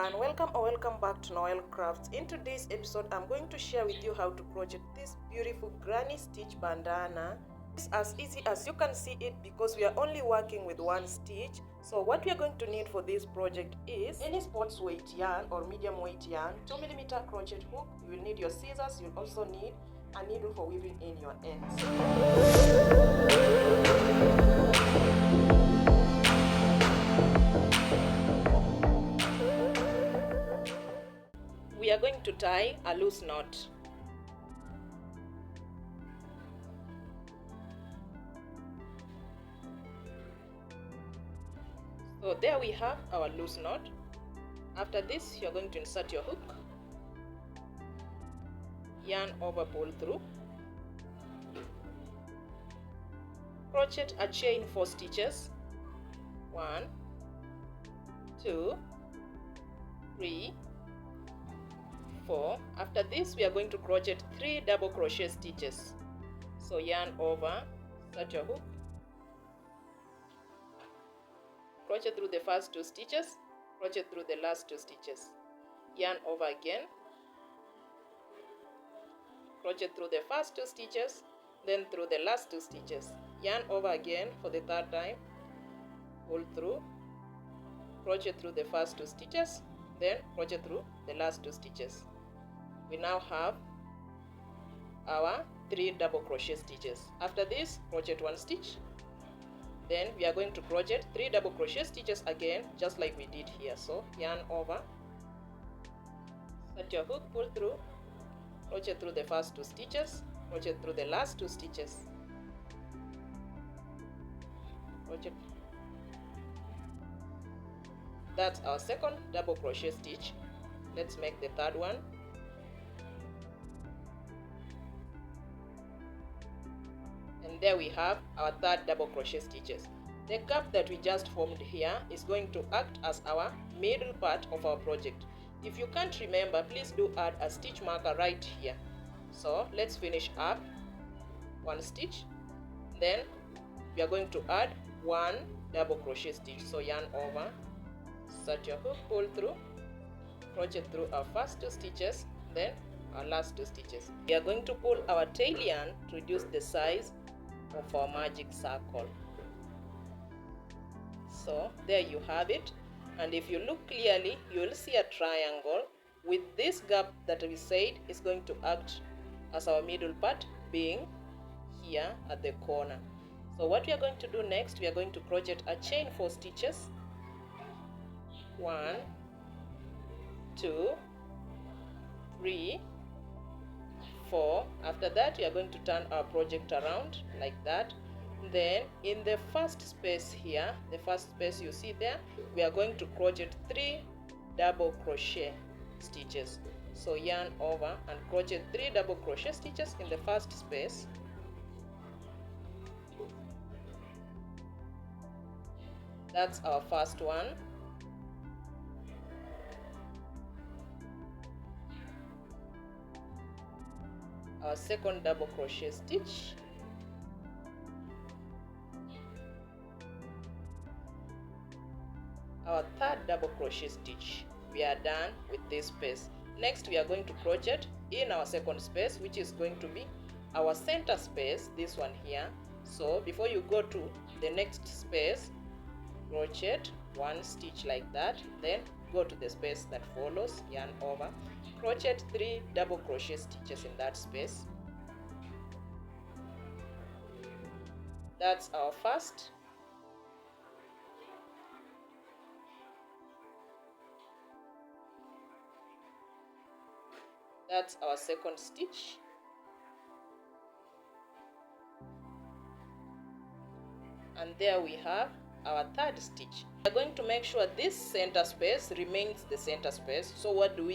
everyone, welcome or welcome back to Noel Crafts. In today's episode, I'm going to share with you how to crochet this beautiful granny stitch bandana. It's as easy as you can see it because we are only working with one stitch. So what we are going to need for this project is any sports weight yarn or medium weight yarn, 2mm crochet hook. You will need your scissors. You'll also need a needle for weaving in your ends. We are going to tie a loose knot. So there we have our loose knot. After this, you are going to insert your hook, yarn over, pull through, crochet a chain 4 stitches, 1, 2, 3, 4. After this, we are going to crochet 3 double crochet stitches. So yarn over, insert your hook, crochet through the first 2 stitches, crochet through the last 2 stitches, yarn over again, crochet through the first 2 stitches, then through the last 2 stitches, yarn over again for the 3rd time, pull through, crochet through the first 2 stitches, then crochet through the last 2 stitches. We now have our 3 double crochet stitches. After this, crochet 1 stitch, then we are going to crochet 3 double crochet stitches again, just like we did here. So yarn over, set your hook, pull through, crochet through the first 2 stitches, crochet through the last 2 stitches, crochet. That's our 2nd double crochet stitch. Let's make the 3rd one. And there we have our 3rd double crochet stitches. The gap that we just formed here is going to act as our middle part of our project. If you can't remember, please do add a stitch marker right here. So let's finish up 1 stitch. Then we are going to add 1 double crochet stitch. So yarn over, set your hook, pull through, crochet through our first 2 stitches, then our last 2 stitches. We are going to pull our tail yarn to reduce the size of our magic circle. So there you have it, and if you look clearly, you will see a triangle with this gap that we said is going to act as our middle part, being here at the corner. So what we are going to do next, we are going to crochet a chain 4 stitches, 1, 2, 3, 4. After that, we are going to turn our project around like that. Then in the first space here, the first space you see there, we are going to crochet 3 double crochet stitches. So yarn over and crochet 3 double crochet stitches in the first space. That's our first one. Our 2nd double crochet stitch, our 3rd double crochet stitch. We are done with this space. Next, we are going to crochet in our 2nd space, which is going to be our center space, this one here. So before you go to the next space, crochet 1 stitch like that, then go to the space that follows, yarn over, crochet 3 double crochet stitches in that space. That's our first. That's our 2nd stitch. And there we have our 3rd stitch. We are going to make sure this center space remains the center space. So what do?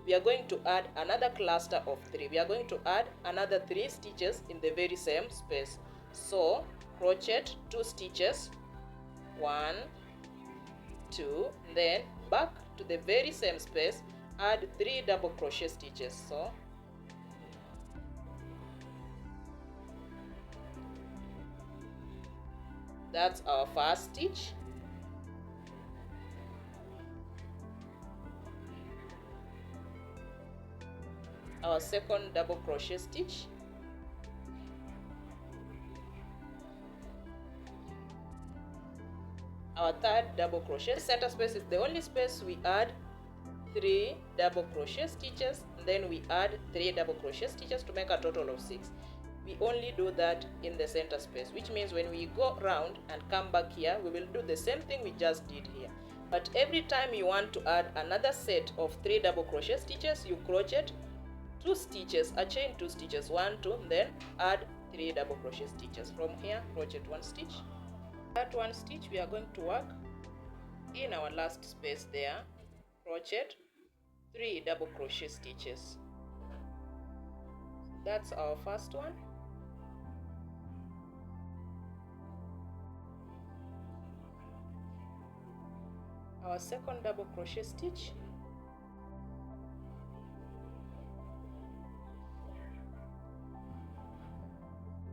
We are going to add another cluster of 3. We are going to add another 3 stitches in the very same space. So crochet 2 stitches, 1, 2, then back to the very same space, add 3 double crochet stitches. So that's our first stitch. our second double crochet stitch, our third double crochet. Center space is the only space we add 3 double crochet stitches, then we add 3 double crochet stitches to make a total of 6. We only do that in the center space, which means when we go round and come back here, we will do the same thing we just did here. But every time you want to add another set of 3 double crochet stitches, you crochet 2 stitches, a chain 2 stitches, 1 2, then add 3 double crochet stitches. From here, crochet 1 stitch. That 1 stitch we are going to work in our last space there, crochet 3 double crochet stitches. That's our first one. Our second double crochet stitch,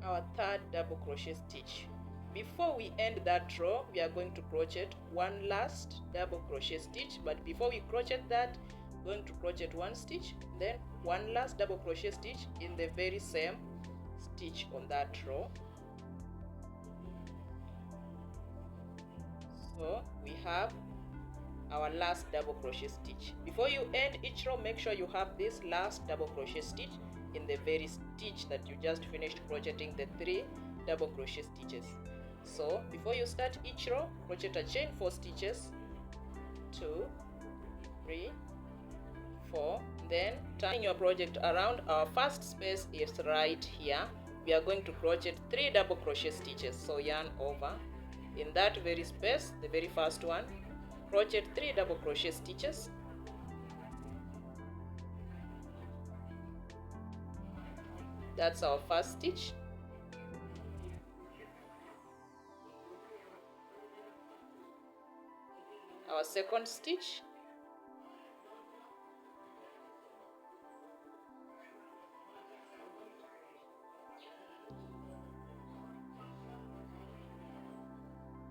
our third double crochet stitch. Before we end that row, we are going to crochet 1 last double crochet stitch, but before we crochet that, going to crochet 1 stitch, then 1 last double crochet stitch in the very same stitch on that row. So we have our last double crochet stitch. Before you end each row, make sure you have this last double crochet stitch in the very stitch that you just finished crocheting the 3 double crochet stitches. So before you start each row, crochet a chain 4 stitches, 2 3 4, then turning your project around. Our first space is right here. We are going to crochet 3 double crochet stitches, so yarn over in that very space, the very first one, crochet 3 double crochet stitches, that's our first stitch. Our second stitch,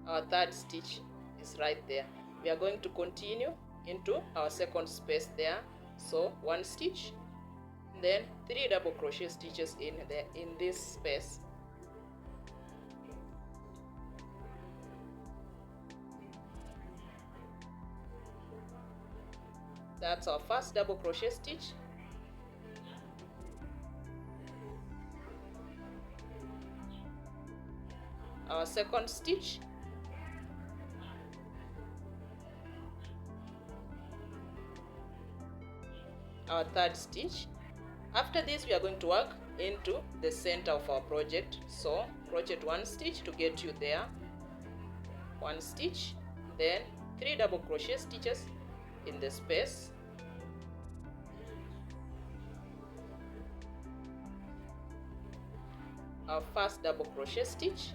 our third stitch is right there. We are going to continue into our second space there, so 1 stitch, then 3 double crochet stitches in this space. That's our first double crochet stitch. Our second stitch, our third stitch. After this, we are going to work into the center of our project, so crochet 1 stitch to get you there, 1 stitch, then 3 double crochet stitches in the space, our first double crochet stitch,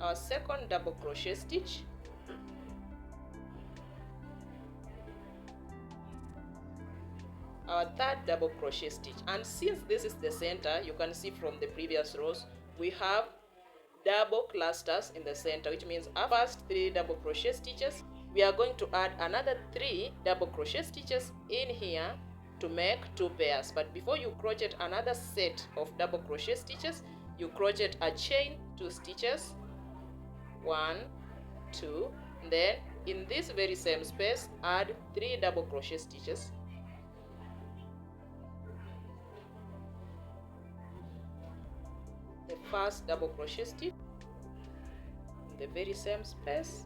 our second double crochet stitch, our third double crochet stitch. And since this is the center, you can see from the previous rows we have double clusters in the center, which means our first 3 double crochet stitches, we are going to add another 3 double crochet stitches in here to make 2 pairs. But before you crochet another set of double crochet stitches, you crochet a chain 2 stitches, 1 2, then in this very same space add 3 double crochet stitches, the first double crochet stitch in the very same space,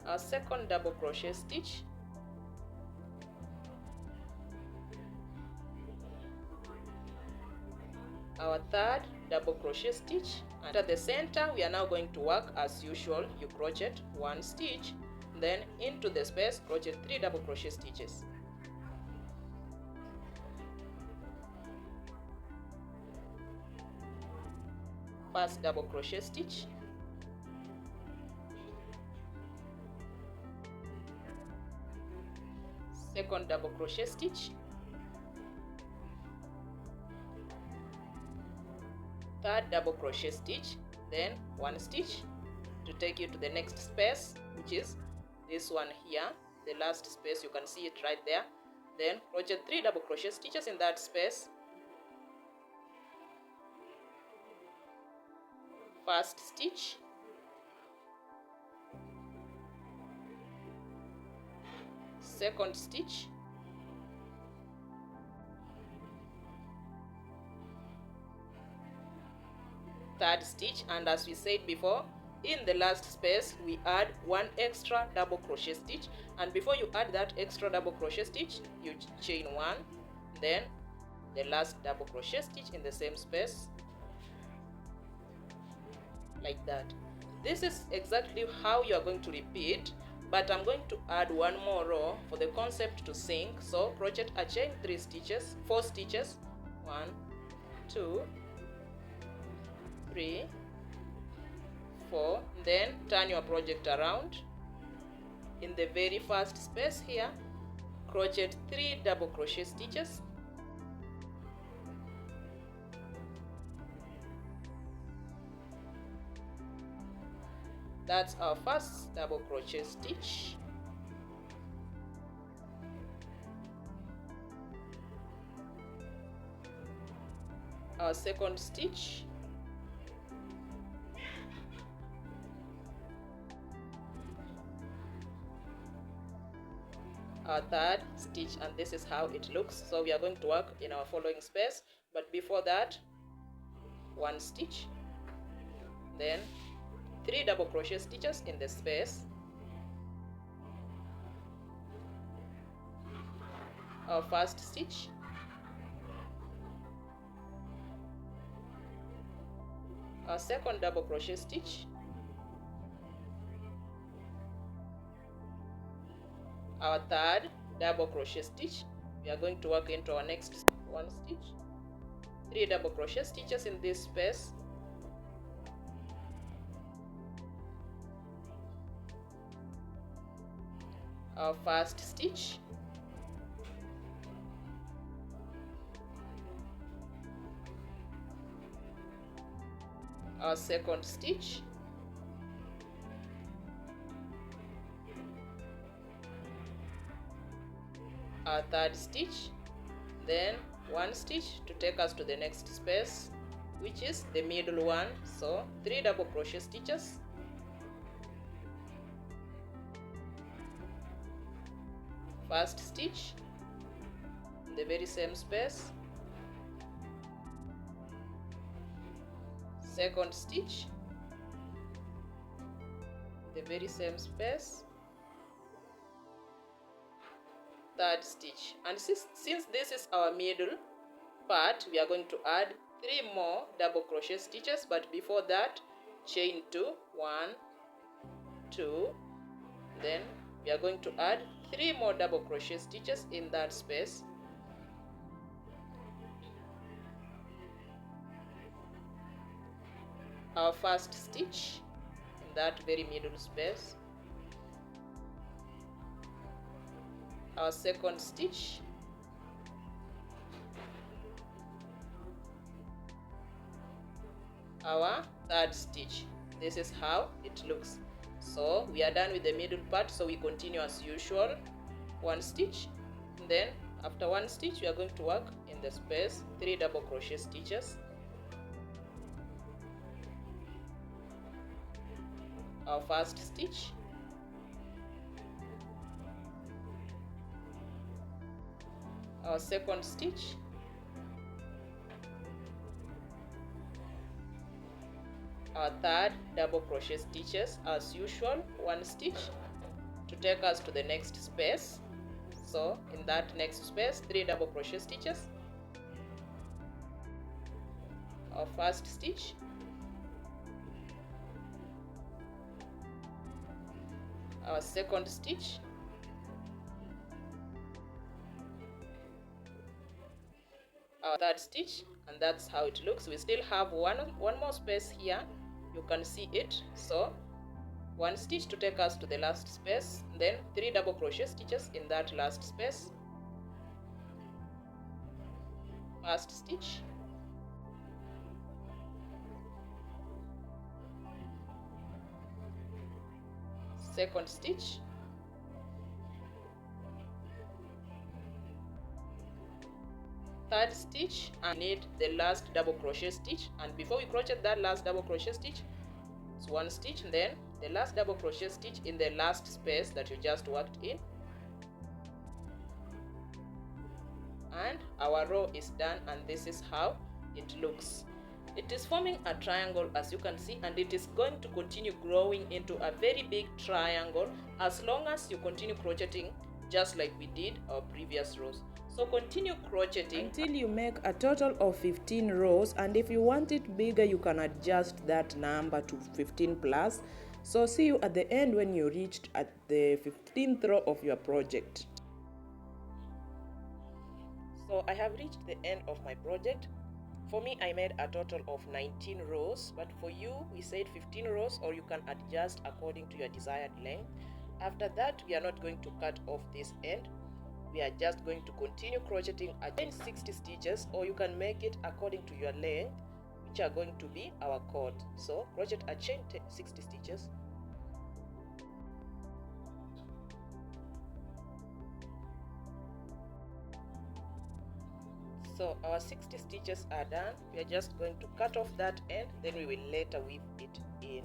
our second double crochet stitch, our third double crochet stitch. And at the center, we are now going to work as usual. You crochet 1 stitch, then into the space crochet 3 double crochet stitches, first double crochet stitch, second double crochet stitch, third double crochet stitch, then 1 stitch to take you to the next space, which is this one here, the last space. You can see it right there. Then crochet 3 double crochet stitches in that space. First stitch, second stitch, third stitch, and as we said before, in the last space we add 1 extra double crochet stitch, and before you add that extra double crochet stitch, you chain 1, then the last double crochet stitch in the same space, like that. This is exactly how you are going to repeat, but I'm going to add one more row for the concept to sink. So crochet a chain 4 stitches, 1, 2, 3, 4, then turn your project around. In the very first space here, crochet 3 double crochet stitches, that's our first double crochet stitch. Our second stitch, our third stitch, and this is how it looks. So we are going to work in our following space, but before that, 1 stitch, then 3 double crochet stitches in the space, our first stitch, our second double crochet stitch, our third double crochet stitch. We are going to work into our next 1 stitch, 3 double crochet stitches in this space, our first stitch, our second stitch, our third stitch, then 1 stitch to take us to the next space, which is the middle one. So 3 double crochet stitches, first stitch in the very same space, second stitch the very same space, third stitch. And since this is our middle part, we are going to add 3 more double crochet stitches, but before that, chain 2, 1, 2, then we are going to add 3 more double crochet stitches in that space, our first stitch in that very middle space, our second stitch, our third stitch. This is how it looks. So we are done with the middle part, so we continue as usual. 1 stitch, then after 1 stitch we are going to work in the space 3 double crochet stitches, our first stitch, our second stitch, our third double crochet stitches as usual, 1 stitch to take us to the next space. So in that next space, 3 double crochet stitches, our first stitch, our second stitch, our third stitch, and that's how it looks. We still have one more space here, you can see it. So 1 stitch to take us to the last space, then 3 double crochet stitches in that last space, first stitch, second stitch, third stitch, and need the last double crochet stitch. And before we crochet that last double crochet stitch, it's one stitch, and then the last double crochet stitch in the last space that you just worked in, and our row is done. And this is how it looks. It is forming a triangle, as you can see, and it is going to continue growing into a very big triangle as long as you continue crocheting just like we did our previous rows. So continue crocheting until you make a total of 15 rows, and if you want it bigger you can adjust that number to 15 plus. So see you at the end when you reached at the 15th row of your project. So I have reached the end of my project. For me, I made a total of 19 rows, but for you, we said 15 rows, or you can adjust according to your desired length. After that, we are not going to cut off this end. We are just going to continue crocheting again 60 stitches, or you can make it according to your length, which are going to be our cord. So crochet a chain 60 stitches. So our 60 stitches are done. We are just going to cut off that end, then we will later weave it in.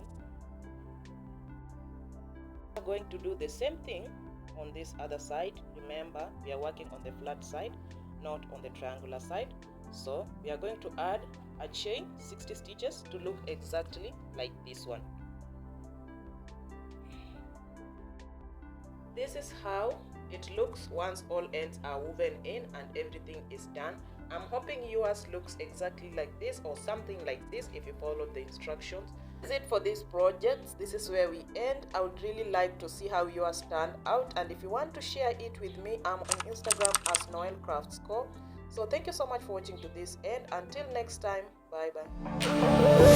We are going to do the same thing on this other side. Remember, we are working on the flat side, not on the triangular side. So we are going to add a chain 60 stitches to look exactly like this one. This is how it looks once all ends are woven in and everything is done. I'm hoping yours looks exactly like this or something like this if you follow the instructions. That's it for this project. This is where we end. I would really like to see how yours turned out, and if you want to share it with me, I'm on Instagram as Noel Crafts Co. So thank you so much for watching to this end. Until next time, bye bye.